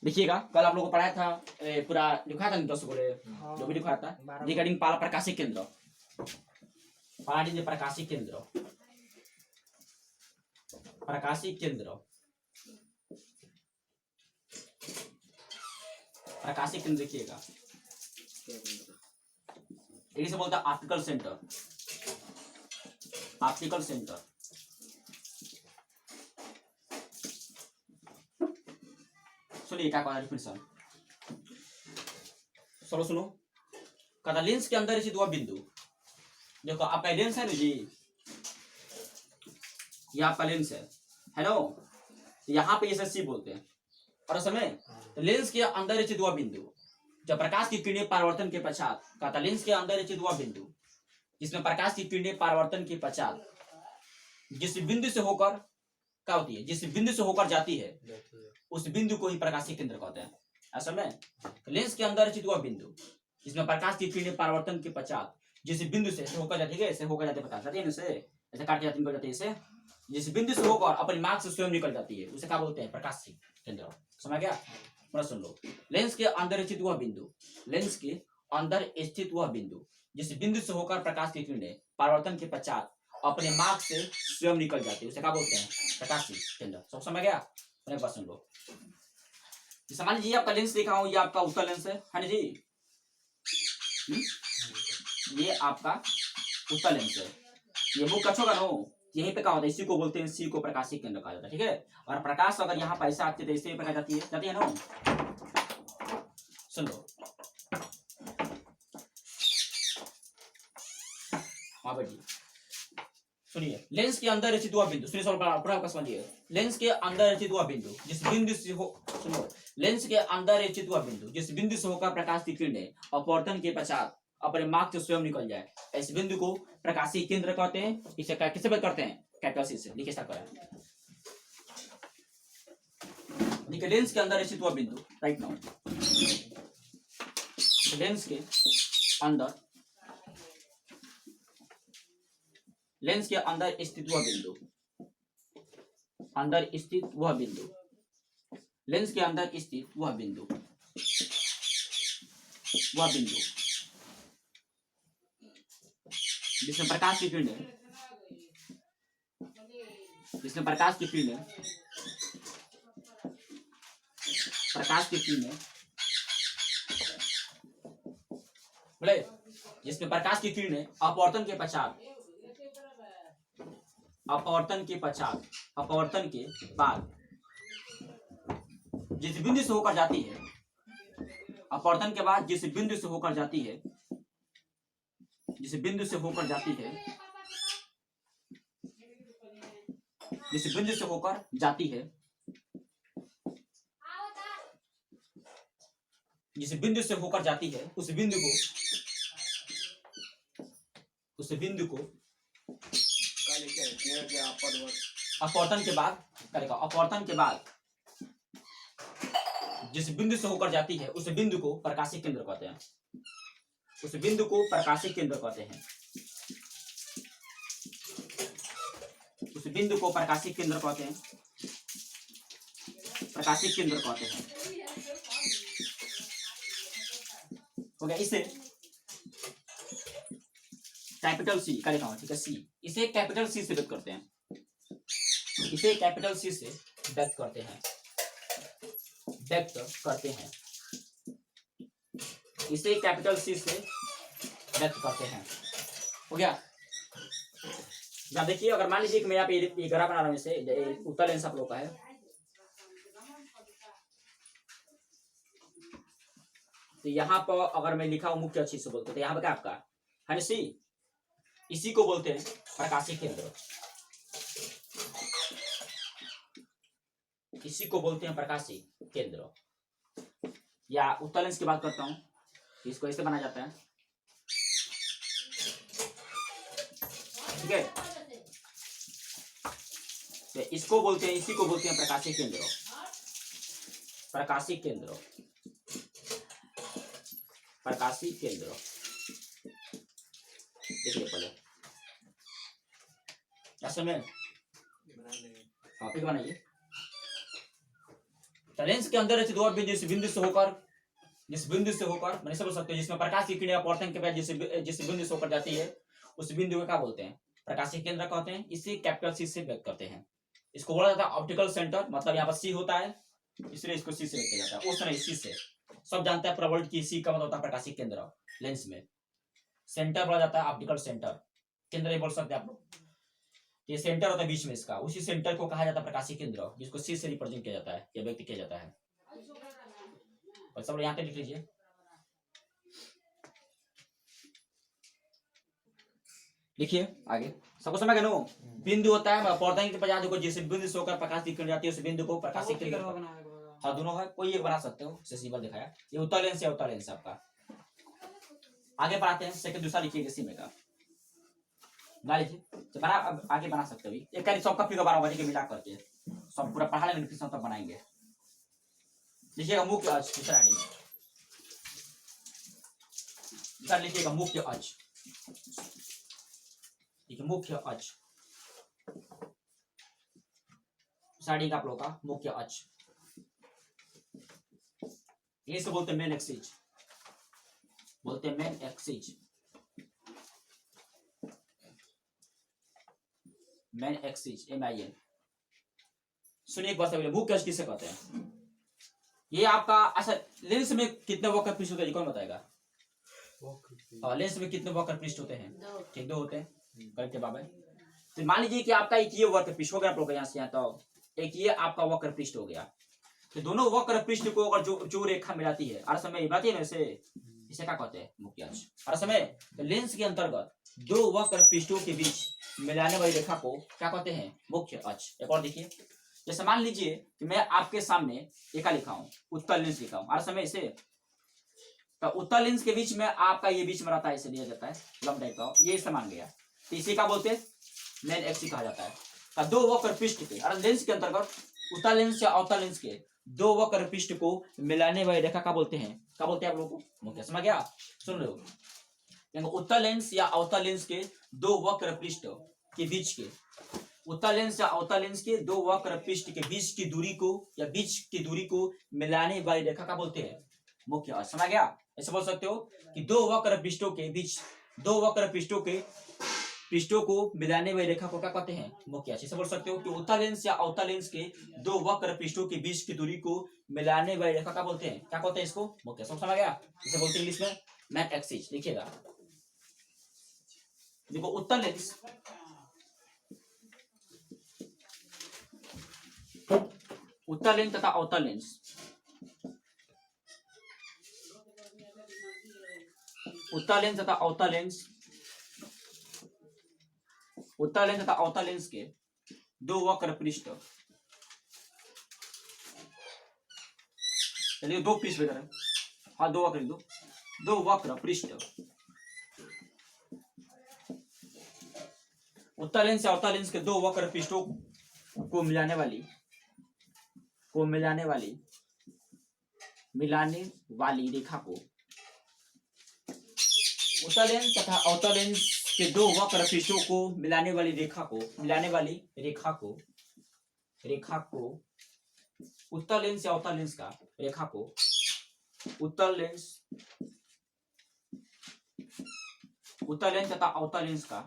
देखिएगा, कल आप लोगों को पढ़ाया था पूरा लिखा था 10 गोले जो भी लिखा था रिगार्डिंग पाला प्रकाशिक केंद्र, प्रकाशिक केंद्र, प्रकाशिक केंद्र, प्रकाशिक केंद्र देखिएगा, इसे बोलता है ऑप्टिकल सेंटर, ऑप्टिकल सेंटर। सुनिए क्या कहा डिफिनेशन, चलो सुनो। कहता लेंस के अंदर स्थित हुआ बिंदु, देखो आपका लेंस है ना जी, ये आपका लेंस है ना, यहाँ पे एसएससी बोलते हैं और समय लेंस के अंदर स्थित हुआ बिंदु जब प्रकाश की किरणें परावर्तन के पश्चात, कहता लेंस के अंदर स्थित हुआ बिंदु जिसमें प्रकाश की किरणें परावर्तन के पश्चात जिस बिंदु से होकर क्या होती है, जिस बिंदु से होकर जाती है उस बिंदु को ही प्रकाशिक केंद्र कहते हैं। ऐसा में लेंस के अंदर स्थित हुआ बिंदु जिसमें प्रकाश की किरणें परावर्तन के पश्चात जिस बिंदु से होकर जाती है, ऐसे होकर जाते पता जाती है, ऐसे काट के जाती निकल जाती है, इसे जिस बिंदु से होकर अपनी मार्ग से स्वयं निकल जाती है उसे क्या बोलते हैं, प्रकाशिक केंद्र। समझ गया? पूरा सुन लो। लेंस के अंदर स्थित हुआ बिंदु, लेंस के अंदर स्थित हुआ बिंदु जिस बिंदु से होकर प्रकाश की किरणें परावर्तन के पश्चात अपने मार्ग से स्वयं निकल जाती है उसे क्या बोलते हैं, प्रकाशिक केंद्र। सब समझ गया? एक बार सुन लो। समझ लीजिए आपका लेंस देखा हूं, ये आपका उत्तल लेंस है ना जी, ये आपका उत्तल लेंस है, ये मुख कच्छो का नो, यहीं पे क्या होता है, इसी को बोलते हैं, इसी को प्रकाशिक केंद्र कहा जाता है। ठीक है? और प्रकाश अगर यहाँ पैसा आती है तो इससे प्रकाश जाती है ना। सुन लो, हाँ बेटी सुनिए। लेंस के अंदर स्थित हुआ बिंदु, सुनिए पूरा समझिए। लेंस के अंदर स्थित हुआ बिंदु जिस बिंदु से हो, सुनो, लेंस के अंदर स्थित हुआ बिंदु जिस बिंदु से होकर प्रकाश की किरणें अपवर्तन के पश्चात अपने मार्ग से स्वयं निकल जाए, इस बिंदु को प्रकाशिक केंद्र कहते हैं। इसे किससे बात करते हैं, कैपिटल सी से। लिखिए स्टार्ट करें। देखिए लेंस के अंदर स्थित हुआ बिंदु, राइट नाउ लेंस के अंदर, लेंस के अंदर स्थित हुआ बिंदु, अंदर स्थित हुआ बिंदु, लेंस के अंदर स्थित हुआ बिंदु, वह बिंदु जिसमें प्रकाश की किरणें, जिसमें प्रकाश की किरणें, प्रकाश की किरणें बोले, जिसमें प्रकाश की किरणें अपवर्तन के पश्चात, अपवर्तन के पश्चात, अपवर्तन के बाद जिस बिंदु से होकर जाती है, अपवर्तन के बाद जिस बिंदु से होकर जाती है, जिस बिंदु से होकर जाती है, जिस बिंदु से होकर जाती है, जिस बिंदु से होकर जाती है उस बिंदु को, उस बिंदु को अपवर्तन के बाद करेगा, अपवर्तन के बाद जिस बिंदु से होकर जाती है उस बिंदु को प्रकाशिक केंद्र कहते हैं, उस बिंदु को प्रकाशिक केंद्र कहते हैं, उस बिंदु को प्रकाशिक केंद्र कहते हैं, प्रकाशिक केंद्र कहते हैं। हो गया? इसे कैपिटल सी का लिखा हुआ, ठीक है, सी, इसे कैपिटल सी से व्यक्त करते हैं, इसे कैपिटल सी से व्यक्त करते हैं, व्यक्त करते हैं, इसे कैपिटल सी से व्यक्त करते हैं। हो गया? अब देखिए, अगर मान लीजिए कि मैं यहाँ पे ग्राफ बना रहा हूँ, इसे उत्तल लेंस आप लोग का है, तो यहाँ पर अगर मैं लिखा हूँ मुख्य अच्छी से बोलते तो यहाँ पर क्या आपका है ना, सी, इसी को बोलते हैं प्रकाशिक केंद्र, इसी को बोलते हैं प्रकाशिक केंद्र। या उत्तल लेंस की बात करता हूँ, इसको ऐसे बनाया जाता है, ठीक है, तो इसको बोलते हैं, इसी को बोलते हैं प्रकाशिक केंद्र, प्रकाशिक केंद्र, प्रकाशिक केंद्र। देखिए पहले ऐसे में टॉपिक बनाइए, तो लेंस के अंदर स्थित वह बिंदु जिस बिंदु से होकर मैंने समझ सकते हो जिसमें प्रकाश की किरण अपवर्तन के बाद जिस बिंदु से होकर जाती है उस बिंदु को क्या बोलते हैं? प्रकाशीय केंद्र कहते हैं। इसी कैपिटल सी से व्यक्त करते हैं। इसको बोला जाता है ऑप्टिकल सेंटर, मतलब यहाँ पर सी होता है इसलिए इसको सी से व्यक्त किया जाता है। उस नहीं, सी से सब जानते हैं प्रवर्ल्ड की सी का मतलब होता है प्रकाशीय केंद्र। लेंस में सेंटर बोला जाता है ऑप्टिकल सेंटर, केंद्र बोल सकते हैं आप लोग। ये सेंटर होता है बीच में इसका, उसी सेंटर को कहा जाता है प्रकाशीय केंद्र, जिसको सी से रिप्रेजेंट किया जाता है या व्यक्त किया जाता है। और सब यहाँ पे लिख लीजिए। लिखिए आगे, सबको समझ गए नो? बिंदु होता है पौधे के पदार्थ को जिस बिंदु से होकर प्रकाश की किरण जाती है उस बिंदु को प्रकाशीय केंद्र। हाँ दोनों है, कोई एक बना सकते हो, सिंबल दिखाया। ये उत्तल लेंस है, उत्तल लेंस आपका। आगे बढ़ाते हैं, सेकंड दूसरा लिखिए इसी में का ना लिखिए तो बना, अब आगे बना सकते हो। एक कहीं सबका फिगर बना होगा मिला करके सब पूरा पढ़ा लेंगे, फिर सब तक बनाएंगे। लिखिएगा मुख्य अक्ष, दूसरा हेडिंग लिखिएगा मुख्य अक्ष। ठीक है, मुख्य अक्ष साइडिंग आप लोग का मुख्य अक्ष, ये से बोलते हैं मेन एक्सिस, बोलते हैं main axis. Main axis MIN। सुनिए एक बात समझिए, मुख्य अक्ष किसे कहते हैं? ये आपका अच्छा लेंस में कितने वक्र पृष्ठ होते हैं कौन बताएगा? लेंस में कितने वक्र पृष्ठ होते हैं? ठीक, 2 होते हैं। करेक्ट जवाब है। तो मान लीजिए कि आपका एक ये वक्र पृष्ठ हो गया आप लोग यहाँ से यहाँ, तो एक ये आपका वक्र पृष्ठ हो गया। तो दोनों वक्र पृष्ठ को अगर जो रेखा मिलाती है हर समय मिलाती है ना, इसे क्या कहते हैं? मुख्य अक्ष। हर समय तो लेंस के अंतर्गत 2 वक्र पृष्ठों के बीच मिलाने वाली रेखा को क्या कहते हैं? मुख्य अक्ष। एक और देखिए, जैसे मान लीजिए कि मैं आपके सामने एक लिखा हूं, उत्तल लेंस लिखा हूं हर समय इसे, तो उत्तल लेंस के बीच में आपका ये बीच में रहता है, इसे लिया जाता है लंब टाइप का, ये इसे मान गया, तो इसी का बोलते हैं मेन एक्सिस कहा जाता है। तो 2 वक्र पृष्ठ के और लेंस के अंतर्गत उत्तल लेंस या अवतल लेंस के 2 वक्र पृष्ठ को मिलाने वाली रेखा का बोलते हैं, क्या बोलते हैं आप लोगों को? मुख्य। समझ गया? सुन रहे हो? उत्तल लेंस या अवतल लेंस के 2 वक्र पृष्ठ के बीच के, उत्तल लेंस या अवतल लेंस के 2 वक्र पृष्ठ के बीच की दूरी को या बीच की दूरी को मिलाने वाली रेखा का बोलते हैं मुख्य अक्ष। समझ गया? ऐसे बोल सकते हो कि 2 वक्र पृष्ठों के बीच, 2 वक्र पृष्ठों को मिलाने वाली रेखा को क्या कहते हैं? मुख्य अक्ष। ऐसे बोल सकते हो कि उत्तल लेंस या अवतल लेंस के 2 वक्र पृष्ठों के बीच की दूरी को मिलाने वाली रेखा का बोलते हैं, क्या कहते हैं इसको? मुख्य। सब समझ गया? इसे बोलते हैं इंग्लिश में मेन एक्सिस। लिखिएगा, देखो उत्तल लेंस, उत्तल लेंस तथा अवतल लेंस, उत्तल लेंस तथा अवतल लेंस, उत्तल लेंस तथा अवतल लेंस के 2 वक्र पृष्ठ, चलिए 2 पृष्ठ वगैरह, हाँ 2 वक्र, 2 वक्र पृष्ठ, उत्तल लेंस या अवतल लेंस के 2 वक्र पृष्ठों को मिलाने वाली रेखा को, उत्तल लेंस तथा अवतल लेंस के 2 वक्र पृष्ठों को मिलाने वाली रेखा को उत्तल लेंस या अवतल लेंस का रेखा को उत्तल लेंस तथा अवतल लेंस का,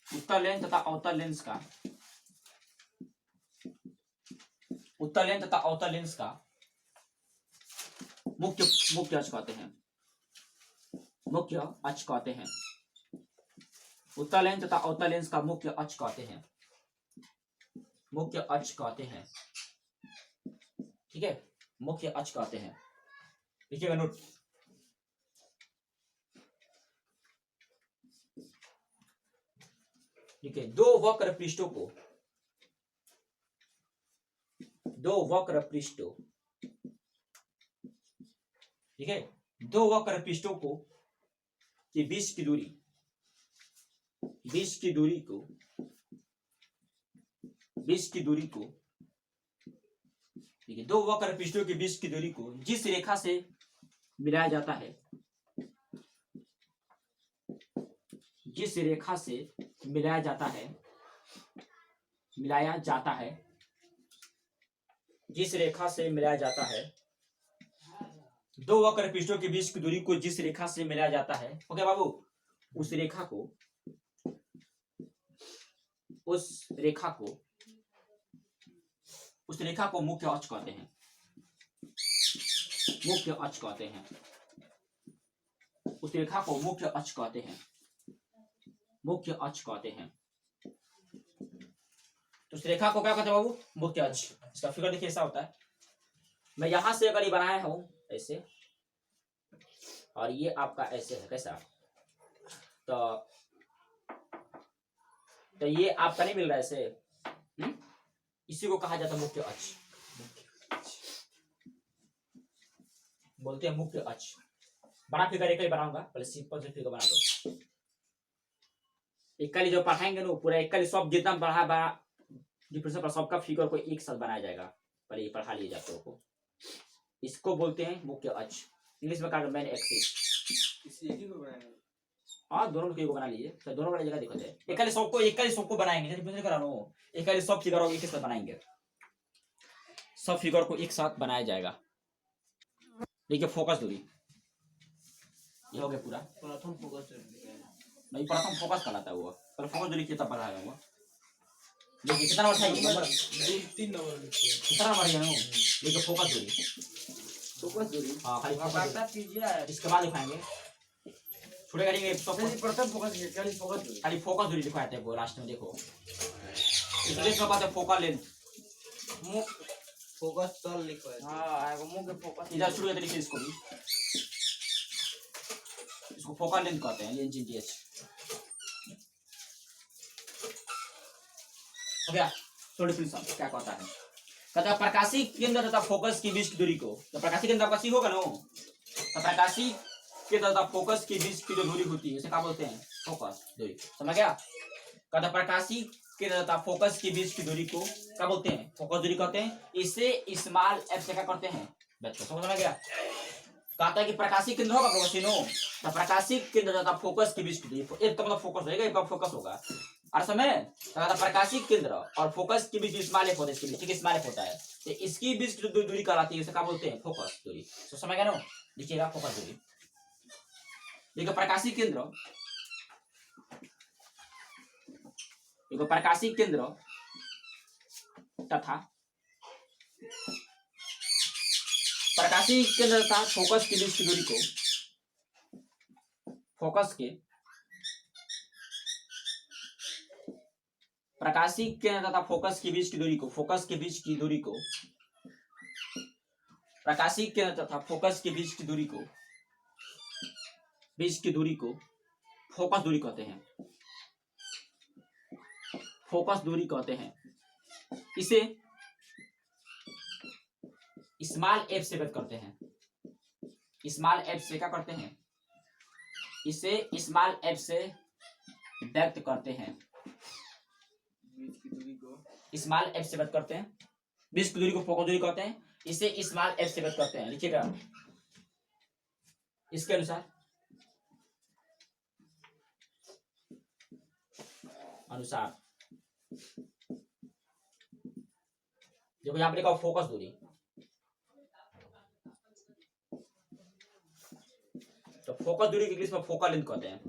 उत्तल लेंस तथा अवतल लेंस का, उत्तल लेंस तथा अवतल लेंस का मुख्य अक्ष कहते हैं, मुख्य अक्ष कहते हैं। उत्तल लेंस तथा अवतल लेंस का मुख्य अक्ष कहते हैं, मुख्य अक्ष कहते हैं। ठीक है, मुख्य अक्ष कहते हैं। लिखिएगा नोट। ठीक है, 2 वक्र पृष्ठों को, 2 वक्र पृष्ठों, ठीक है, 2 वक्र पृष्ठों को के बीच की दूरी, बीच की दूरी को, ठीक है, 2 वक्र पृष्ठों के बीच की दूरी को जिस रेखा से मिलाया जाता है, जिस रेखा से मिलाया जाता है जिस रेखा से मिलाया जाता है, दो वक्र पृष्ठों के बीच की दूरी को जिस रेखा से मिलाया जाता है, ओके बाबू, उस रेखा को मुख्य अक्ष कहते हैं। मुख्य अक्ष कहते हैं। उस रेखा को मुख्य अक्ष कहते हैं। मुख्य अक्ष कहते हैं। तो उस रेखा को क्या कहते हैं बाबू? मुख्य अक्ष। इसका फिगर देखिए ऐसा होता है। मैं यहां से अगर ये बनाया हूं ऐसे, और ये आपका ऐसे है, कैसा? तो ये आपका नहीं मिल रहा है ऐसे, इसी को कहा जाता है मुख्य अक्ष। बोलते हैं मुख्य अक्ष। बड़ा फिगर एक ही बनाऊंगा, पहले सिंपल से फिगर बना दो। इक्कली जो पढ़ाएंगे ना पूरा इक्कली सब जितना बड़ा डिफरेंस पर सबका फिगर को एक साथ बनाया जाएगा। पहले ये पढ़ा लिए जाते हो। इसको बोलते हैं मुख्य अक्ष। इंग्लिश में कहा मेन एक्सिस। हाँ, दोनों को बना लीजिए। तो दोनों वाली जगह देखो, इक्कली सबको बनाएंगे। इक्कली सब फिगर एक साथ बनाएंगे। सब फिगर को एक साथ बनाया जाएगा। देखिए फोकस दूरी ये हो गया पूरा। प्रथम फोकस नहीं, प्रथम फोकस कहलाता है वो। पर फोकस दूरी कितना पढ़ा है वो? देखिए कितना नंबर था ये? Number 3 number. कितना नंबर है वो? देखिए फोकस दूरी। हां, खाली फोकस कीजिए, इसके बाद दिखाएंगे। छोटे करेंगे प्रथम फोकस, खाली फोकस दूरी दिखाते हैं वो लास्ट में। देखो इसके बाद फोकल लेंथ, फोकस तल लिखो है। हां, वो मुंह के फोकस इधर शुरू करते लिखिए इसको भी। इसको फोकल लेंथ कहते हैं, लेंथ जीटीएच। हो गया। तो डिफिनेशन क्या कहता है? कहता है प्रकाशीय केंद्र तथा फोकस के बीच की दूरी को, तो प्रकाशीय केंद्र आपका सी होगा ना, तो प्रकाशीय केंद्र तथा फोकस के बीच की जो दूरी होती है उसे क्या बोलते हैं? फोकस दूरी। समझ गया? कहता है प्रकाशीय केंद्र तथा फोकस के बीच की दूरी को क्या बोलते हैं? फोकस दूरी कहते हैं। इसे स्मॉल एफ से क्या करते हैं? बच्चों समझ में गया? कहता है कि प्रकाशीय केंद्र होगा प्रोसीनो, तो प्रकाशीय केंद्र तथा फोकस के बीच की दूरी, एक तो मतलब फोकस रहेगा, एक बार फोकस होगा। और समय तो प्रकाशीय केंद्र और फोकस के बीच स्मॉल एफ होता है, इसके बीच एक स्मॉल एफ होता है, तो इसकी बीच की जो दूरी कहलाती है उसे क्या बोलते हैं? फोकस दूरी। तो समझ गया ना? लिखिएगा फोकस दूरी। देखो प्रकाशीय केंद्र, देखो प्रकाशीय केंद्र तथा प्रकाशीय केंद्र तथा फोकस के बीच की दूरी को, प्रकाशीय केंद्र तथा फोकस के बीच की दूरी को, प्रकाशीय केंद्र तथा फोकस के बीच की दूरी को फोकस दूरी कहते हैं। फोकस दूरी कहते हैं। इसे स्मॉल एफ से व्यक्त करते हैं। स्मॉल एफ से क्या करते हैं? इसे स्मॉल एफ से व्यक्त करते हैं। बीच की दूरी को स्मॉल एफ से व्यक्त करते हैं। बीच की दूरी को फोकस दूरी कहते हैं। इसे स्मॉल एफ से व्यक्त करते हैं। लिखिएगा इसके अनुसार देखो यहां पर लिखा फोकस दूरी, तो फोकस दूरी के इंग्लिश में फोकल लेंथ कहते हैं।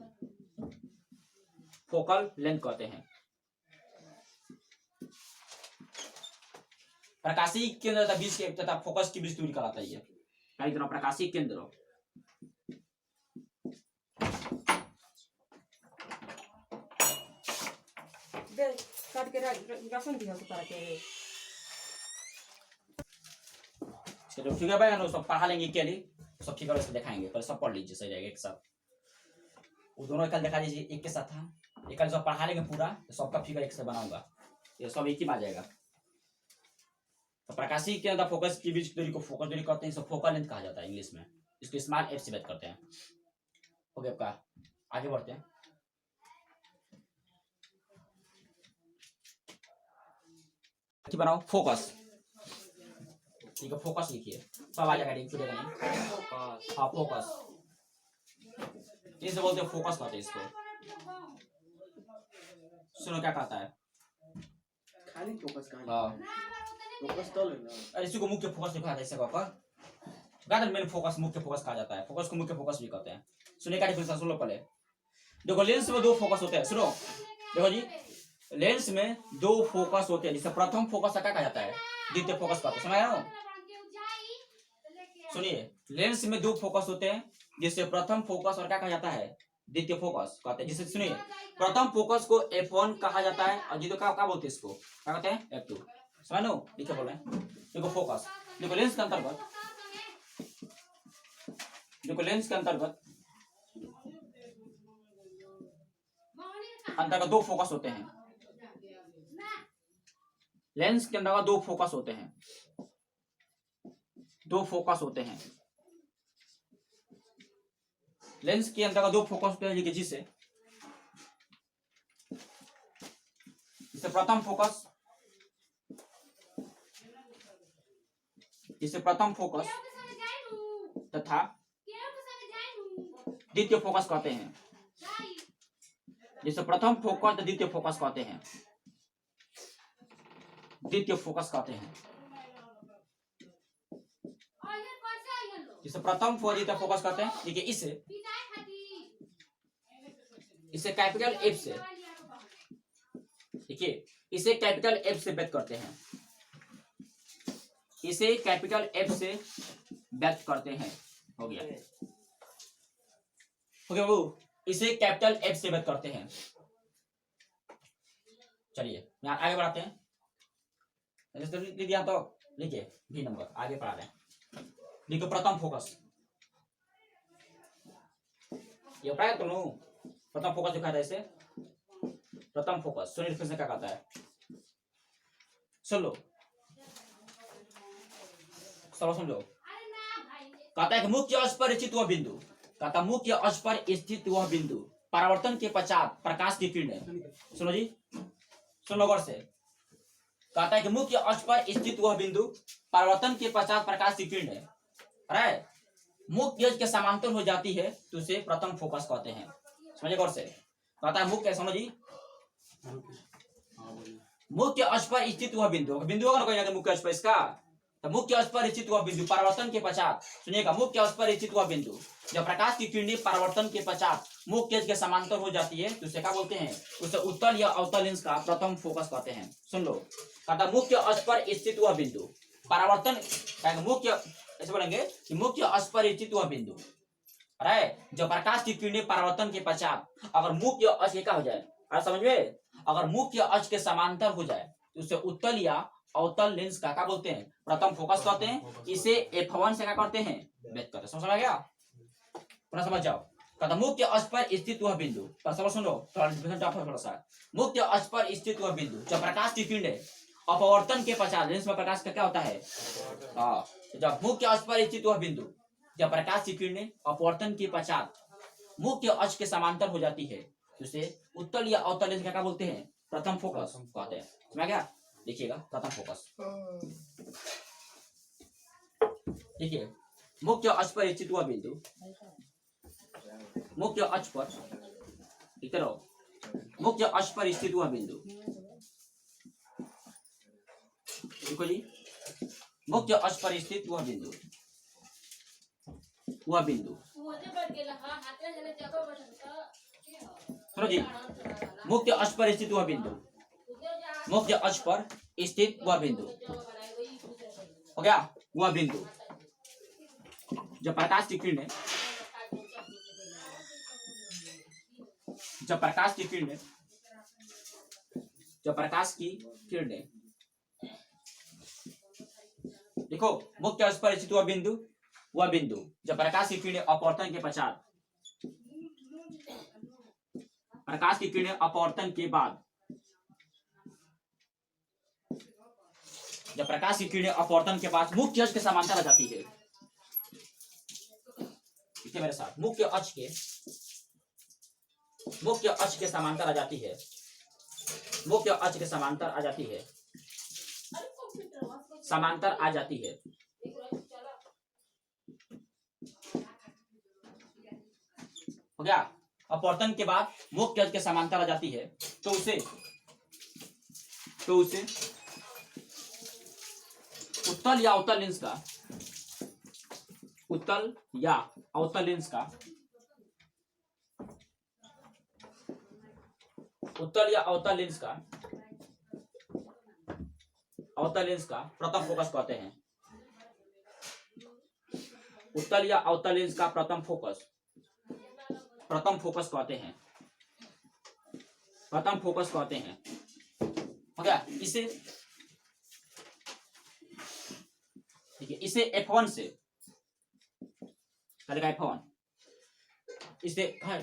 फोकल लेंथ कहते हैं। प्रकाशीय केंद्र तथा बीच के तथा फोकस की बीच दूरी कहलाता है। कई तरह प्रकाशीय केंद्र काट के राशन दिया तो para que चलो ठीक है भाई, हम सब पढ़ा लेंगे के लिए, सब फिगर इसको दिखाएंगे, पर सब पढ़ लीजिए, सही जाएगा एक साथ। वो दोनों कल दिखा लीजिए एक के साथ। था एक कल सब पढ़ा लेंगे पूरा, तो सबका फिगर एक से बनाऊंगा, ये सब एक ही में आ जाएगा। तो प्रकाशीय के अंदर फोकस के बीच दूरी को फोकस दूरी कहते हैं। इसको फोकल लेंथ कहा जाता है इंग्लिश में। इसको स्मॉल एफ से व्यक्त करते हैं। ओके, आपका आगे बढ़ते हैं। बनाओ फोकस, ठीक है, फोकस लिखिए, सब आ जाएगा, नहीं फोकस। हाँ फोकस, इसे बोलते हैं फोकस कहते हैं इसको। सुनो क्या कहता है, खाली फोकस का। हाँ फोकस तो लेना। अरे इसी को मुख्य फोकस लिखा जाता है, इसे कहते हैं मेन फोकस, मुख्य फोकस कहा जाता है। फोकस को मुख्य फोकस भी कहते हैं। सुनिए क्या डिफरेंस, सुन लो पहले। देखो लेंस में दो फोकस होते हैं, सुनो देखो जी, लेंस में दो फोकस होते हैं। जिसे प्रथम फोकस क्या कहा जाता है, द्वितीय फोकस कहते हैं। सुना है? सुनिए, लेंस में दो फोकस होते हैं, जिससे प्रथम फोकस और क्या कहा जाता है, द्वितीय फोकस कहते हैं। जिसे सुनिए, प्रथम फोकस को F1 कहा जाता है और द्वितीय क्या बोलते हैं, इसको क्या कहते हैं, F2। समझ लो, लिखे बोल रहे हैं। देखो फोकस, देखो लेंस के अंतर्गत, देखो लेंस के अंतर्गत दो फोकस होते हैं। लेंस के अंतर्गत दो फोकस होते हैं, दो फोकस होते हैं। लेंस के अंतर्गत दो फोकस होते हैं, जिसे प्रथम फोकस, जिसे प्रथम फोकस तथा द्वितीय फोकस कहते हैं। जिसे प्रथम फोकस द्वितीय फोकस कहते हैं, द्वितीय फोकस कहते हैं। जिसे प्रथम फोकस द्वितीय फोकस कहते हैं। देखिए इसे कैपिटल F से, देखिए इसे कैपिटल F से व्यक्त करते हैं, इसे कैपिटल F से व्यक्त करते हैं। हो गया, हो गया वो, इसे कैपिटल F से व्यक्त करते हैं। चलिए यहाँ आगे बढ़ाते हैं। दिया तो लिखिए भी नंबर, आगे पढ़ा रहे हैं। लिखो प्रथम फोकस, ये पढ़ाया तो लो, प्रथम फोकस दिखाया था इसे, प्रथम फोकस। सुनिए फिर से क्या कहता है, सुन लो, सुन लो। कहता है कि मुख्य अक्ष पर स्थित वह बिंदु, कहता मुख्य अक्ष पर स्थित वह बिंदु परावर्तन के पश्चात प्रकाश की किरणें, सुनो जी, सुन लो गौर से। कहता है कि मुख्य अक्ष पर स्थित वह बिंदु परावर्तन के पश्चात प्रकाश की किरणें अरे मुख्य अक्ष के समांतर हो जाती है, तो उसे प्रथम फोकस कहते हैं। समझिए गौर से। कहता है मुख्य, समझ जी, मुख्य अक्ष पर स्थित वह बिंदु, बिंदु होगा ना कोई मुख्य अक्ष पर, इसका तो मुख्य अक्ष पर स्थित हुआ बिंदु परावर्तन के पश्चात, सुनिएगा, मुख्य अक्ष पर स्थित हुआ बिंदु जब प्रकाश की किरणें परावर्तन के पश्चात मुख्य अक्ष के समांतर हो जाती है, तो उसे क्या बोलते हैं, उसे उत्तल या अवतल लेंस का प्रथम फोकस कहते हैं। सुन लो, कहता मुख्य अक्ष पर स्थित हुआ बिंदु परावर्तन, मुख्य ऐसे बोलेंगे कि मुख्य अक्ष पर स्थित हुआ बिंदु अरे जब प्रकाश की किरणें परावर्तन के पश्चात अगर मुख्य अक्ष क्या हो जाए, अरे समझ में, अगर मुख्य अक्ष के समांतर हो जाए, तो उसे उत्तल या अवतल लेंस का क्या बोलते हैं, प्रथम फोकस कहते हैं। इसे F1 से क्या करते हैं, व्यक्त करते हैं। समझ आ गया, पुनः समझ जाओ। कहता मुख्य अक्ष पर स्थित हुआ बिंदु, सुनो थोड़ा सा, मुख्य अक्ष पर स्थित हुआ बिंदु जब प्रकाश की किरणें अपवर्तन के पश्चात, लेंस में प्रकाश का क्या होता है, जब मुख्य अक्ष पर स्थित हुआ बिंदु जब प्रकाश की किरणें अपवर्तन के पश्चात मुख्य अक्ष के समांतर हो जाती है, तो उसे उत्तल या अवतल लेंस का क्या बोलते हैं, प्रथम फोकस कहते हैं। समझ गया, देखिएगा प्रथम फोकस, देखिए मुख्य अक्ष पर स्थित हुआ बिंदु, मुख्य अक्ष पर, इधर आओ, मुख्य अक्ष पर स्थित हुआ बिंदु, देखो जी, मुख्य अक्ष पर स्थित हुआ बिंदु, वह बिंदु, सुनो जी, मुख्य अक्ष पर स्थित हुआ बिंदु, मुख्य अक्ष पर स्थित वह बिंदु, हो गया, वह बिंदु जब प्रकाश की किरणें, जब प्रकाश की किरणें, जब प्रकाश की किरणें, देखो मुख्य अक्ष पर स्थित हुआ बिंदु, वह बिंदु जब प्रकाश की किरणें अपवर्तन के पश्चात, प्रकाश की किरणें अपवर्तन के बाद, जब प्रकाश की किरणें अपवर्तन के बाद मुख्य अक्ष के समांतर आ जाती है, देखिए मेरे साथ, मुख्य अक्ष के, मुख्य अक्ष के समांतर आ जाती है, मुख्य अक्ष के समांतर आ जाती है, समांतर आ जाती है, हो गया, अपवर्तन के बाद मुख्य अक्ष के समांतर आ जाती है, तो उसे उत्तल या अवतल लेंस का, उत्तल या अवतल लेंस का, उत्तल या अवतल लेंस का, अवतल लेंस का प्रथम फोकस कहते हैं। उत्तल या अवतल लेंस का प्रथम फोकस कहते हैं, प्रथम फोकस कहते हैं। हो गया। इसे देखिए, इसे F1 से चलेगा, F1 इसे कहा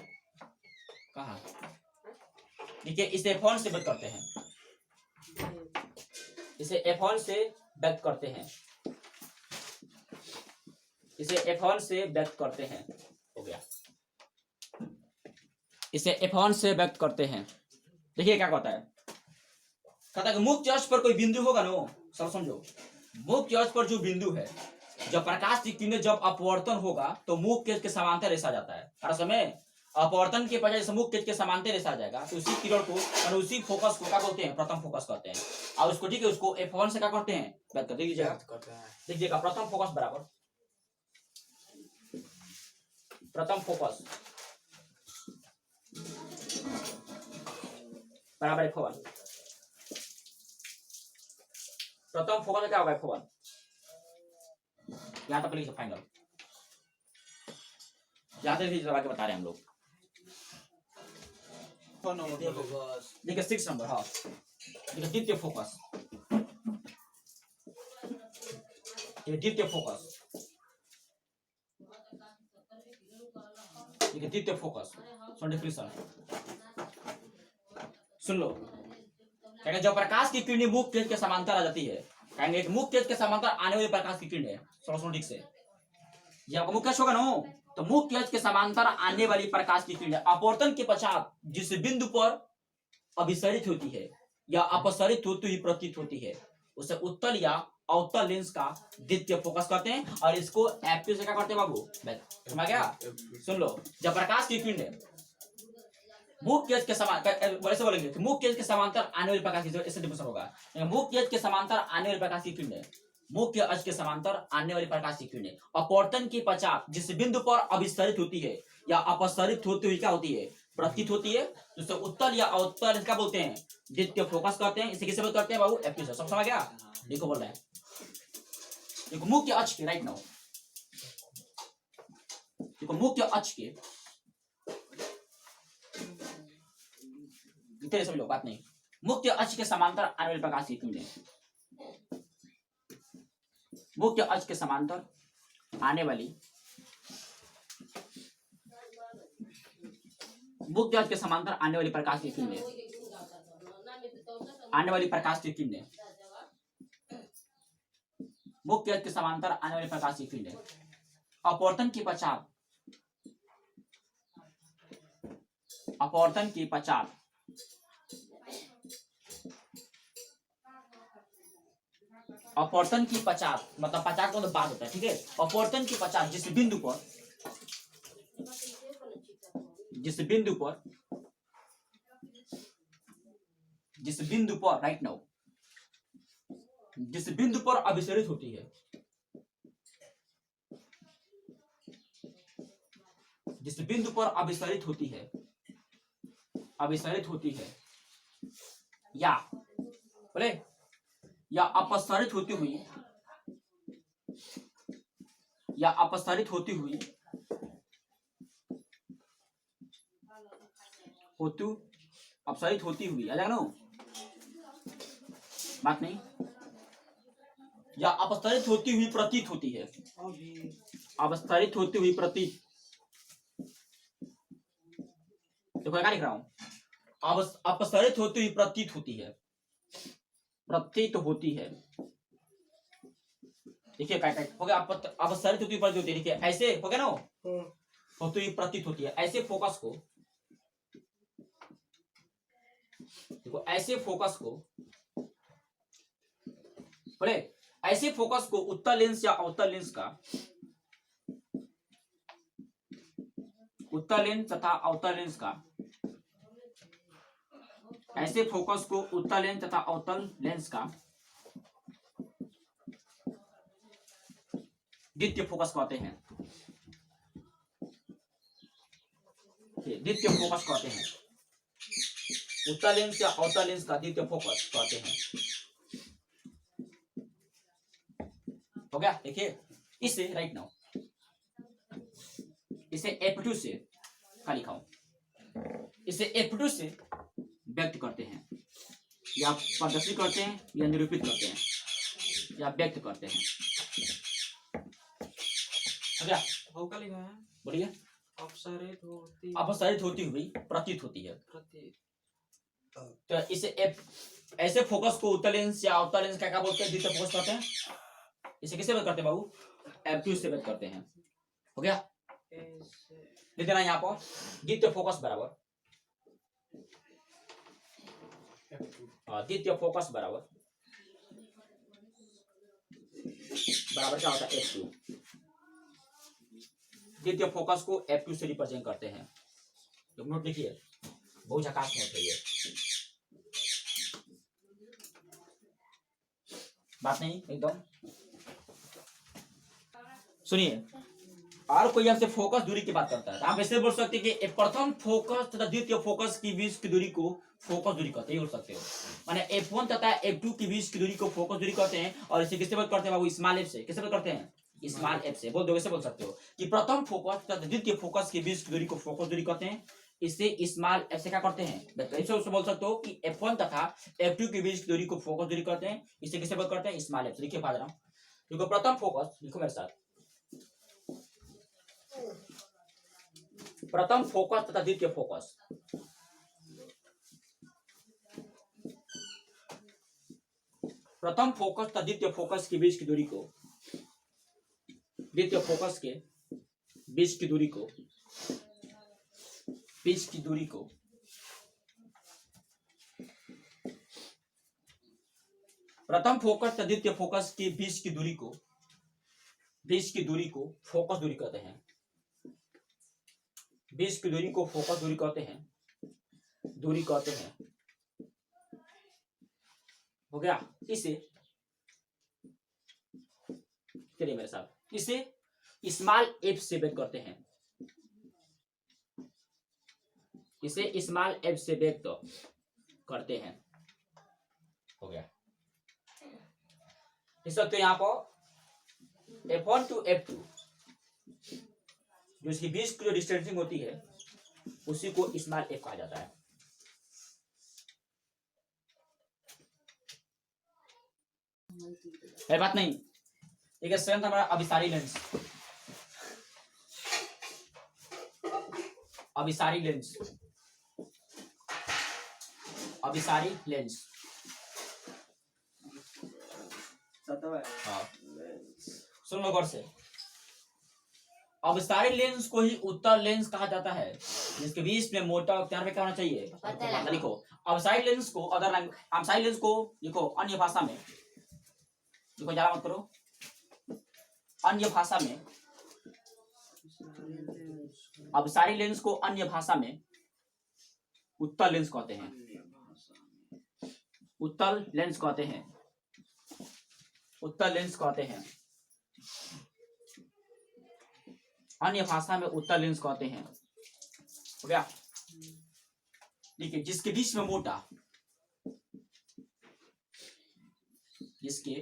देखिए, इसे F1 से व्यक्त करते हैं, इसे F1 से व्यक्त करते हैं, इसे F1 से व्यक्त करते हैं। हो गया, इसे F1 से व्यक्त करते हैं। देखिए क्या कहता है, कहता है कि मुख्य अक्ष पर कोई बिंदु होगा ना, सब समझो, मुख्य अक्ष पर जो बिंदु है, जब प्रकाश की किरणें जब अपवर्तन होगा तो मुख्य अक्ष के समांतर रेखा जाता है। हर समय अपवर्तन के बजाय मुख्य अक्ष के समांतर रेखा जाएगा, तो उसी किरण को और उसी फोकस को क्या बोलते हैं, प्रथम फोकस कहते हैं। और उसको ठीक है, उसको F1 से क्या करते हैं, व्यक्त कर दीजिएगा। देखिएगा, प्रथम फोकस बराबर प्रथम फोकस बराबर F1। प्रथम फोकस क्या होगा, F1। यहां तक लिखिए फाइनल, यहां तक लिखिए, दबा के बता रहे हैं हम लोग। देखिए 6 नंबर, हाँ देखिए द्वितीय फोकस, द्वितीय फोकस, देखिए द्वितीय फोकस डिफिनेशन सुन लो। कहेंगे जब प्रकाश की किरणें मुख्य तेज के समांतर आ जाती है, कहेंगे मुख्य तेज के समांतर आने वाली प्रकाश की किरणें, सुनो ठीक से, ये आपका मुख्य होगा ना, तो मुख्य तेज के समांतर आने वाली प्रकाश की किरणें अपवर्तन के पश्चात जिस बिंदु पर अभिसरित होती है या अपसरित होती हुई प्रतीत होती है, उसे उत्तल या अवतल लेंस का द्वितीय फोकस कहते हैं। और इसको F2 से क्या करते हैं बाबू, समझ गया। सुन लो, जब प्रकाश की किरणें मुख्य तेज के समांतर, वैसे बोलेंगे कि मुख्य तेज के समांतर आने वाली प्रकाश की, ऐसे डिफिनेशन होगा, मुख्य तेज के समांतर आने वाली प्रकाश की किरणें, मुख्य अक्ष के समांतर आने वाली प्रकाश की किरणें अपवर्तन के पश्चात जिस बिंदु पर अभिसरित होती है या अपसरित होती हुई क्या होती है, प्रतीत होती है, तो उत्तल या अवतल क्या बोलते हैं, द्वितीय फोकस कहते हैं। इसे किसे बोलते करते हैं बाबू, F2 से। सब समझ गया। देखो बोल रहे हैं, देखो मुख्य अक्ष के, राइट नाउ देखो मुख्य अक्ष के, तेरे समझ लो बात नहीं, मुख्य अक्ष के समांतर आने वाली प्रकाश की किरणें, मुख्य अक्ष के समांतर आने वाली, मुख्य अक्ष के समांतर आने वाली प्रकाश की किरणें, आने वाली प्रकाश की किरणें, मुख्य अक्ष के समांतर आने वाली प्रकाश की किरणें अपवर्तन के पश्चात, अपवर्तन के पश्चात अपवर्तन की पश्चात, मतलब 50 को तो बाद होता है, ठीक है। अपवर्तन की पश्चात जिस बिंदु पर, जिस बिंदु पर, जिस बिंदु पर, राइट नाउ, जिस बिंदु पर अभिसरित होती है, जिस बिंदु पर अभिसरित होती है, अभिसरित होती है या बोले या अपसरित होती हुई, या अपसरित होती हुई, अपसरित होती हुई, आ जाएगा ना बात नहीं, या अपसरित होती हुई प्रतीत होती है, अपसरित होती हुई प्रतीत, देखो क्या लिख रहा हूं, अपसरित होती हुई प्रतीत होती है, प्रतीत होती है। देखिए क्या हो गया, अपसरित होती हुई प्रतीत होती है, देखिए ऐसे हो गया ना, होती हुई प्रतीत होती है। ऐसे फोकस को देखो, ऐसे फोकस को बोले, ऐसे फोकस को उत्तल लेंस या अवतल लेंस का, उत्तल लेंस तथा अवतल लेंस का, ऐसे फोकस को उत्तल लेंस तथा अवतल लेंस का द्वितीय फोकस कहते हैं। द्वितीय फोकस कहते हैं। उत्तल लेंस या अवतल लेंस का द्वितीय फोकस कहते हैं। हो गया। देखिए इसे राइट नाउ, इसे F2 से क्या लिखा हूं, इसे F2 से व्यक्त करते हैं, या प्रदर्शित करते हैं, या निरूपित करते हैं, या व्यक्त करते हैं। हो गया। का लिखा है, बोलिए। अपसारित होती हुई प्रतीत होती है। तो इसे ऐसे फोकस को उत्तल लेंस या अवतल लेंस क्या बोलते हैं, द्वितीय फोकस कहते हैं। इसे किससे व्यक्त करते हैं बाबू, F2 से व्यक्त करते हैं। हो गया। लिख देना यहाँ पर द्वितीय फोकस बराबर, द्वितीय फोकस बराबर क्या होता है, F2। द्वितीय फोकस को F2 से रिप्रेजेंट करते हैं। तो नोट लिखिए, बहुत झकास नोट है ये, बात नहीं एकदम। सुनिए, और कोई आपसे फोकस दूरी की बात करता है, आप ऐसे बोल सकते हैं कि प्रथम फोकस तथा द्वितीय फोकस की बीच की दूरी को फोकस दूरी कहते हैं, बोल सकते हो। माने F1 तथा F2 की बीच की दूरी को फोकस दूरी कहते हैं। और इसे किससे बात करते हैं बाबू, स्मॉल एफ से। किससे बात करते हैं, स्मॉल एफ से। बोल दो, वैसे बोल सकते हो कि प्रथम फोकस तथा द्वितीय फोकस के बीच की दूरी को फोकस दूरी कहते हैं। इसे स्मॉल एफ से क्या करते हैं, ऐसे बोल सकते हो कि F1 तथा F2 के बीच की दूरी को फोकस दूरी कहते हैं। इसे किससे बात करते हैं, स्मॉल एफ से। लिखिए पा रहा हूं, देखो प्रथम फोकस, लिखो मेरे साथ, प्रथम फोकस तथा द्वितीय फोकस, प्रथम फोकस तथा द्वितीय फोकस के बीच की दूरी को, द्वितीय फोकस के बीच की दूरी को, बीच की दूरी को प्रथम फोकस तथा द्वितीय फोकस के बीच की दूरी को, बीच की दूरी को फोकस दूरी कहते हैं। बीच की दूरी को फोकस दूरी कहते हैं, दूरी कहते हैं। हो गया। इसे चलिए मेरे साथ, इसे स्मॉल एफ से व्यक्त करते हैं, इसे स्मॉल एफ से व्यक्त करते हैं। हो गया। इस वक्त यहाँ पर F1 to F2 जो इसकी बीच की जो डिस्टेंसिंग होती है उसी को स्मॉल एफ कहा जाता है। बात नहीं, एक स्ट्रेंथ हमारा अभिसारी लेंस, अभिसारी लेंस, अभिसारी लेंस। हाँ सुन लो गौर से, अभिसारी लेंस को ही उत्तल लेंस कहा जाता है, जिसके बीच में मोटा क्या होना चाहिए, लिखो अभिसारी लेंस को, अदर अभिसारी लेंस को लिखो अन्य भाषा में, देखो ज्यादा मत करो, अन्य भाषा में अभिसारी लेंस को अन्य भाषा में उत्तल लेंस कहते हैं, उत्तल लेंस कहते हैं, उत्तल लेंस कहते हैं, अन्य भाषा में उत्तल लेंस कहते हैं। हो गया। देखिए जिसके बीच में मोटा, जिसके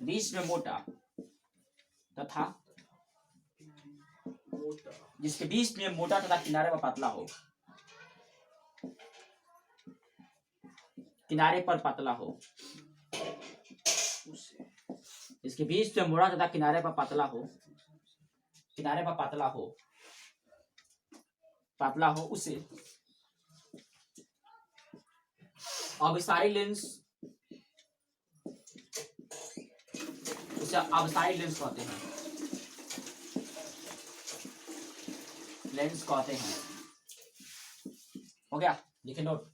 बीच में मोटा तथा, जिसके बीच में मोटा तथा किनारे पर पतला हो, किनारे पर पतला हो, इसके बीच में मोटा तथा किनारे पर पतला हो, किनारे पर पतला हो, पतला हो, उसे अभिसारी लेंस, उसे अभिसारी लेंस कहते हैं, लेंस कहते हैं। हो गया। लिखे नोट,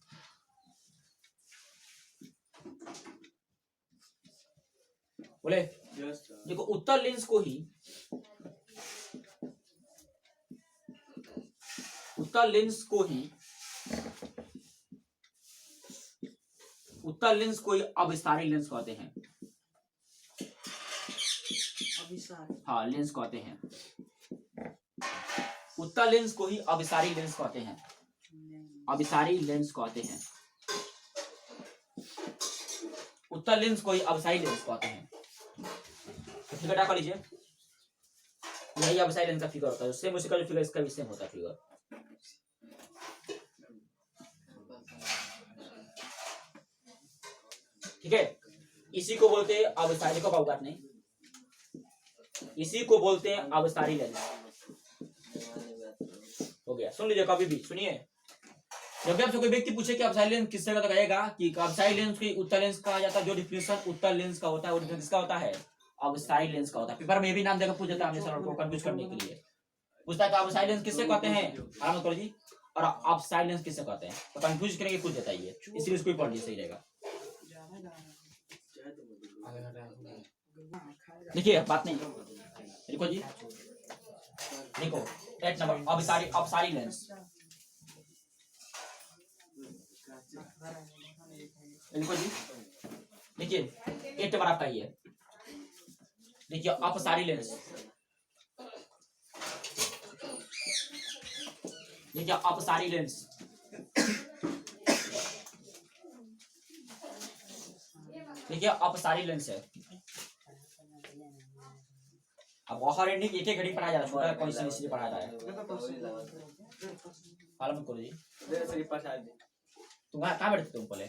बोले देखो उत्तल लेंस को ही, उत्तल लेंस को ही, उत्तल लेंस को ही अभिसारी लेंस कहते हैं। हाँ लेंस कहते हैं। उत्तल लेंस को ही अभिसारी लेंस कहते हैं। अभिसारी लेंस कहते हैं। उत्तल लेंस को ही अभिसारी लेंस कहते हैं। फिगर ड्रा कर लीजिए। यही अभिसारी लेंस का फिगर होता है। सेम उसी का फिगर इसका भी सेम होता है फिगर। ठीक है, इसी को बोलते हैं अभिसारी को बात नहीं, इसी को बोलते हैं अभिसारी लेंस। हो गया, सुन लीजिए कभी भी सुनिए। जब भी आपसे कोई व्यक्ति पूछे कि अभिसारी लेंस किससे का, तो कहेगा कि अभिसारी लेंस को उत्तल लेंस कहा जाता है। जो डिफिनेशन उत्तल लेंस का होता है वो डिफिनेशन किसका होता है? अभिसारी लेंस का होता है। पेपर में भी नाम देकर पूछ देता है हमेशा को कंफ्यूज करने के लिए। पूछता है कि अभिसारी लेंस किससे कहते हैं, आराम करो जी, और अभिसारी लेंस किससे कहते हैं, तो कंफ्यूज करने के पूछ देता है ये, इसलिए इसको पढ़ लीजिए, सही रहेगा। देखिए बात नहीं, देखो जी, देखो एक नंबर अभिसारी लेंस। देखो जी, देखिए एक नंबर आपका ये, देखिए अपसारी लेंस। देखिए अपसारी लेंस, देखिए अपसारी लेंस है। अब हर एंडिंग एक एक घड़ी पढ़ाया जा रहा है, छोटा कौन सी इसलिए पढ़ाया जा रहा है। मालूम करो जी, तुम कहाँ बैठते तुम पहले?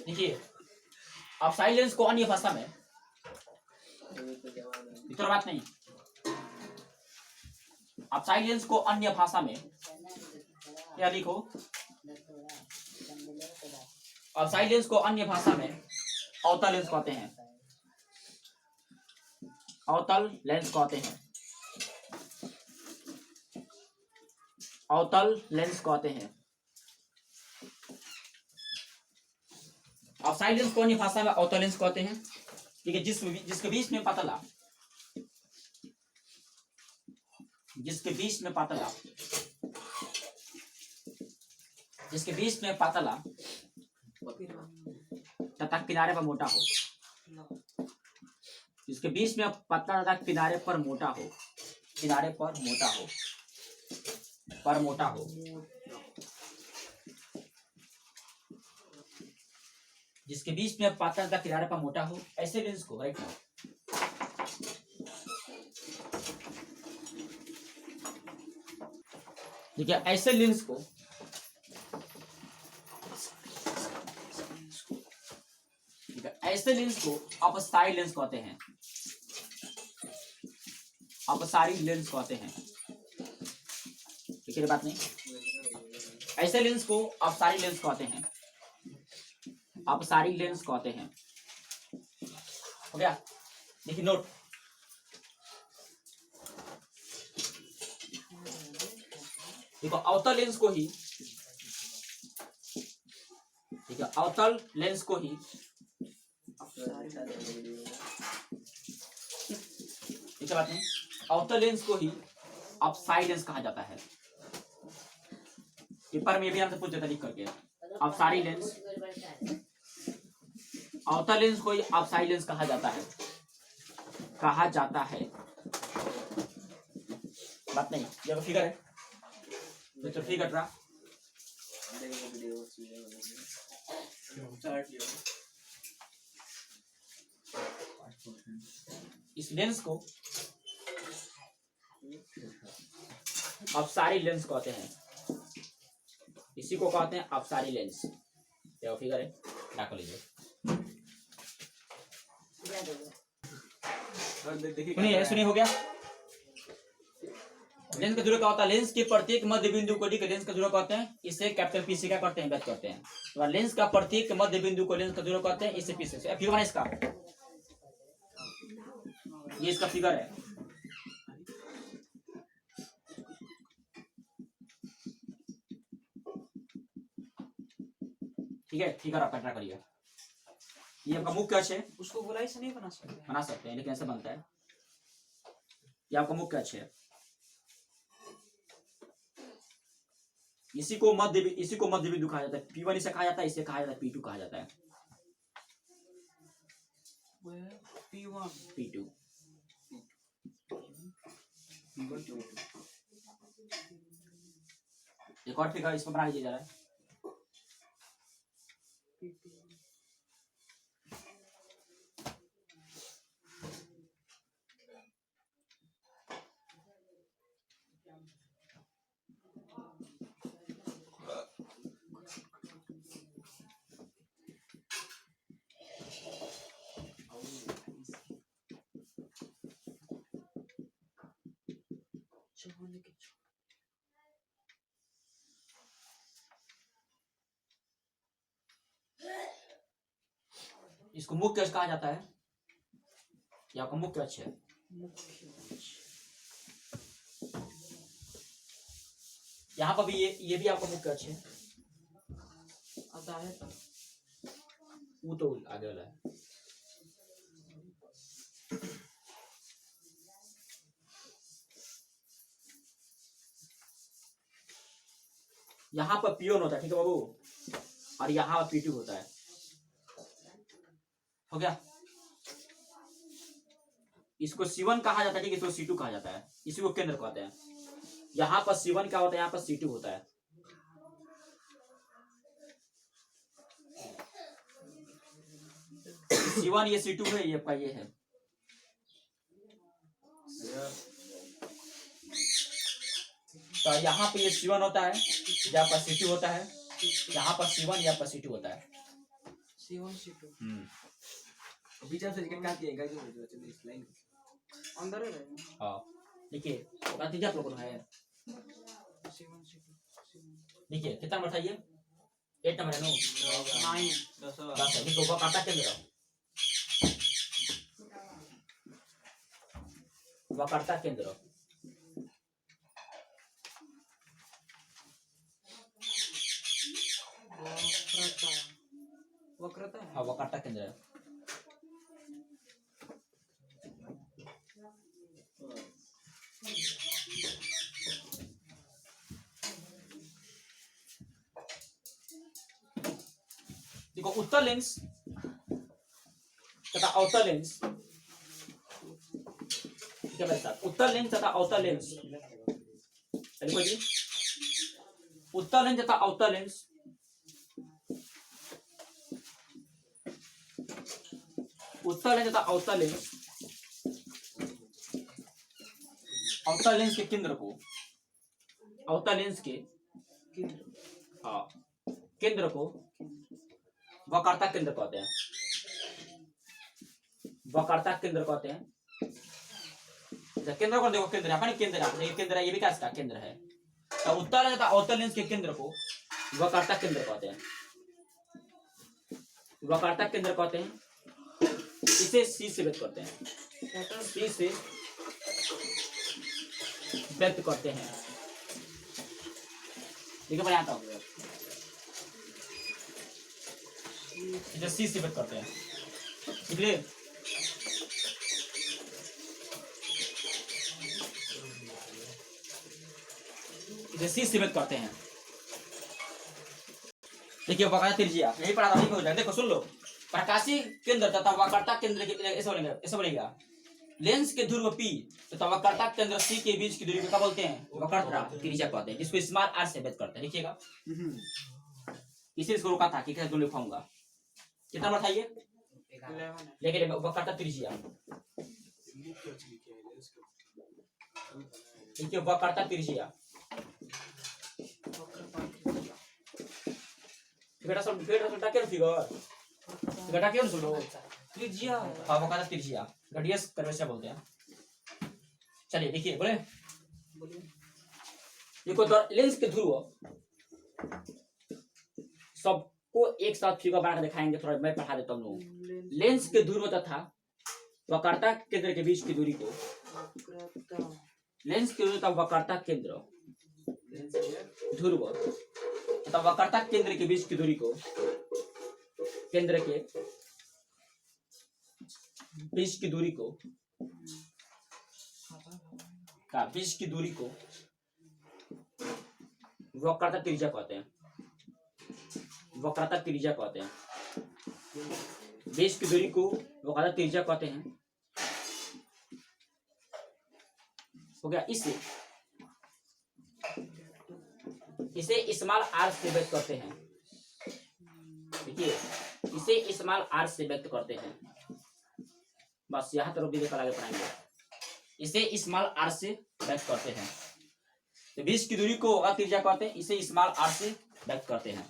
देखिए अब साइलेंस को अन्य भाषा में, इतना बात नहीं, अब साइलेंस को अन्य भाषा में क्या लिखो, अब साइलेंस को अन्य भाषा में अवतल लेंस कहते हैं। अवतल लेंस कहते हैं। अवतल लेंस कहते हैं। अब साइलेंस को अन्य भाषा में अवतल लेंस कहते हैं। ठीक है, जिसके बीच में पतला, जिसके बीच में पतला, जिसके बीच में पतला तथा किनारे पर मोटा हो, जिसके बीच में पतला तथा किनारे पर मोटा हो, किनारे पर मोटा हो, पर मोटा हो, जिसके बीच में पतला तथा किनारे पर मोटा हो, ऐसे लेंस को राइट नाउ ठीक है, ऐसे लेंस को ठीक है, ऐसे लेंस को अपसारी लेंस कहते हैं। अपसारी लेंस कहते हैं। ठीक है, बात नहीं, ऐसे लेंस को अपसारी लेंस कहते हैं। अपसारी लेंस कहते हैं। हो गया, देखिए नोट, देखो अवतल लेंस को ही, ठीक है, अवतल लेंस को ही, ठीक है बात नहीं, अवतल लेंस को ही अपसारी लेंस कहा जाता है। पेपर में भी हमसे पूछ देता लिख करके, अपसारी लेंस, अवतल लेंस को ही अपसारी लेंस कहा जाता है, कहा जाता है। बात नहीं, ये फिगर है तो फिगर रहा, इस लेंस को अपसारी लेंस कहते हैं। इसी को कहते हैं अपसारी लेंस। क्या फिगर है, क्या कर लीजिए, सुनिए सुनिए, हो गया। लेंस का ध्रुव क्या होता है, लेंस के प्रत्येक मध्य बिंदु को लेंस का ध्रुव कहते हैं, इसे कैपिटल पी से क्या करते हैं, व्यक्त करते हैं। तो लेंस का प्रत्येक मध्य बिंदु को लेंस का ध्रुव कहते हैं, इसे पी से। फिगर है इसका, ये इसका फिगर है। ठीक है, फिगर आप कल्पना करिए। ये आपका मुख्य अक्ष है, उसको गोलाई से नहीं बना सकते हैं लेकिन ऐसे बनता है। ये आपका मुख्य अक्ष है, इसी को मध्य बिंदु कहा जाता है। P1 इसे कहा जाता है, इसे कहा जाता है P2 कहा जाता है। P1 P2 एक और फिगर इसमें बना लीजिए जरा। P2 इसको मुख्य अक्ष कहा जाता है, ये आपका मुख्य अक्ष है। यहाँ पर भी ये भी आपका मुख्य अक्ष है। वो तो आगे वाला है। यहाँ पर P1 होता है, ठीक है बाबू, और यहाँ पर P2 होता है। हो गया। इसको C1 कहा जाता है, ठीक है, इसको C2 कहा जाता है, इसी को केंद्र कहते हैं। यहाँ पर C1 क्या होता है, यहाँ पर C2 होता है। C1 ये C2 है, ये ये है। तो यहाँ पे ये C1 होता है, यहाँ पर C2 होता है, यहाँ पर C1, यहाँ पर C2 होता है। C1 C2 बीच में से टिकट काट दिया गाइस इस लाइन अंदर ही रहेगा। हाँ देखिए, नतीजा आप लोगों को है। C1 C2 देखिए कितना नंबर था ये? 8 नंबर है। 9 10 है। देखो वो काटा केंद्र, वक्रता केंद्र, वक्रता है। हाँ वक्रता केंद्र है। देखो उत्तल लेंस तथा अवतल लेंस, ठीक है भाई साहब, उत्तल लेंस तथा अवतल लेंस, देखो जी, उत्तल लेंस तथा अवतल लेंस, उत्तल लेंस तथा अवतल लेंस, अवतल लेंस के केंद्र को, अवतल लेंस के हाँ केंद्र को वक्रता केंद्र कहते हैं। वक्रता केंद्र कहते हैं। केंद्र को देखो, केंद्र है, केंद्र है, केंद्र है, ये भी क्या इसका केंद्र है। तो उत्तल तथा अवतल लेंस के केंद्र को वक्रता केंद्र कहते हैं। वक्रता केंद्र कहते हैं। इसे C से व्यक्त करते हैं, C से व्यक्त करते हैं। देखिए मैं आता हूँ, इसे C से व्यक्त करते हैं, इसलिए इसे C से व्यक्त करते हैं। देखिए वक्रता त्रिज्या, यही पढ़ा था, हो जाएगा। देखो सुन लो, प्रकाशीय केंद्र तथा वक्रता केंद्र के ऐसे बनेगा लेंस के ध्रुव P तथा वक्रता केंद्र C के बीच की दूरी को क्या बोलते हैं? वक्रता त्रिज्या कहते हैं, जिसको स्मॉल r से व्यक्त करते हैं। लिखिएगा, इसे इसको रोका था कि कैसे तुम लिखाऊंगा। कितना नंबर था ये? 11 लेकिन वक्रता त्रिज्या, देखिए वक्रता त्रिज्या, बेटा सब बेटा क्या फिगर बेटा क्यों सुनो त्रिज्या हाँ वक्रता त्रिज्या रेडियस कर्वेचर बोलते हैं। चलिए देखिए बोले, देखो लेंस के ध्रुव सबको एक साथ फिगर बना कर दिखाएंगे, थोड़ा मैं पढ़ा देता हूँ। लेंस के ध्रुव तथा वक्रता केंद्र के बीच की दूरी को, लेंस के ध्रुव तथा वक्रता केंद्र ध्रुव तथा वक्रता केंद्र के बीच की दूरी को, केंद्र के बीच की दूरी को, बीच की दूरी को वक्रता त्रिज्या कहते हैं, वक्रता त्रिज्या कहते हैं। बेस की दूरी को वक्रता त्रिज्या कहते हैं। हो गया। इसे स्मॉल आर से व्यक्त करते हैं। देखिए इसे स्मॉल आर से व्यक्त करते हैं। बस यहाँ तरफ भी देखकर आगे पढ़ाएंगे। इसे स्मॉल आर से व्यक्त करते हैं। तो 20 की दूरी को त्रिज्या कहते हैं, इसे स्मॉल आर से व्यक्त करते हैं।